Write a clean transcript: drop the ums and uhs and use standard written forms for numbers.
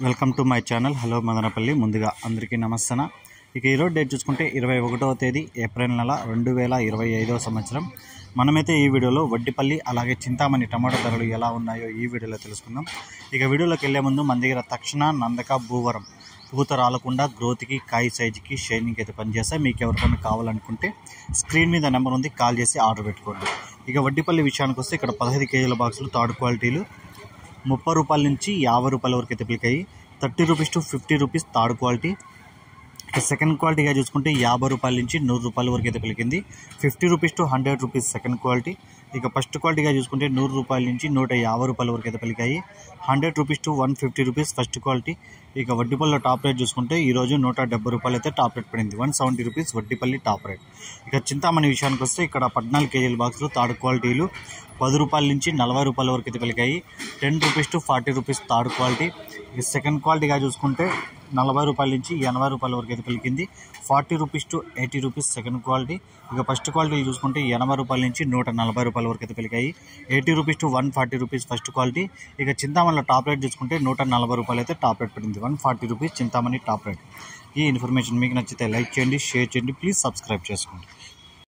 Welcome to my channel. Hello Madanapalle. ముందుగా అందరికీ నమస్తన. ఇక ఈరోజు డేట్ చూసుకుంటే 21వ తేదీ ఏప్రిల్ నెల 2025వ సంవత్సరం. మనమైతే ఈ వీడియోలో వడ్డిపల్లి అలాగే చింతామణి టమాటో ధరలు ఎలా ఉన్నాయో ఈ వీడియోలో తెలుసుకుందాం. ఇక వీడియోలోకి వెళ్ళే ముందు మన దగ్గర తక్షణ, నందక, భూవరం పూత రాలకుండా గ్రోత్కి, కాయ సైజుకి, షైనింగ్ అయితే పనిచేస్తాయి. మీకు ఎవరికైనా కావాలనుకుంటే స్క్రీన్ మీద నెంబర్ ఉంది, కాల్ చేసి ఆర్డర్ పెట్టుకోండి. ఇక వడ్డిపల్లి విషయానికి వస్తే ఇక్కడ 15 కేజీల బాక్సులు థర్డ్ క్వాలిటీలు 30 రూపాయల నుంచి 50 రూపాయల వరకు అయితే పిలికాయి. 30 rupees to 50 rupees third quality. Second క్వాలిటీగా చూసుకుంటే 50 రూపాయల నుంచి 100 రూపాయల వరకు అయితే పలికింది. 50 rupees to 100 rupees second quality. ఇక ఫస్ట్ క్వాలిటీగా చూసుకుంటే 100 రూపాయల నుంచి 150 రూపాయల వరకు అయితే పలికాయి. 100 rupees to 150 rupees first quality. ఇక వడ్డిపల్లిలో టాప్ రేట్ చూసుకుంటే ఈరోజు 170 రూపాయలు అయితే టాప్ రేట్ పడింది. 170 రూపీస్ వడ్డిపల్లి టాప్ రేట్. ఇక చింతామణి విషయానికి వస్తే ఇక్కడ 14 కేజీల బాక్సులు థర్డ్ క్వాలిటీలు 10 రూపాయల నుంచి 40 రూపాయల వరకు అయితే పలికాయి. 10 rupees to 40 rupees third quality. ఇక సెకండ్ క్వాలిటీగా చూసుకుంటే 40 రూపాయల నుంచి 80 రూపాయల వరకు అయితే పలికింది. 40 rupees to 80 rupees second quality. ఇక ఫస్ట్ క్వాలిటీలు చూసుకుంటే 80 రూపాయల నుంచి 140 రూపాయల వరకు అయితే పలికాయి. 80 rupees to 140 rupees first quality. ఇక చింతామణిలో టాప్ రేట్ చూసుకుంటే 140 రూపాయలు అయితే టాప్ రేట్ పడింది. 140 రూపీస్ చింతామణి టాప్ రేట్. ఈ ఇన్ఫర్మేషన్ మీకు నచ్చితే లైక్ చేయండి, షేర్ చేయండి, ప్లీజ్ సబ్స్క్రైబ్ చేసుకోండి.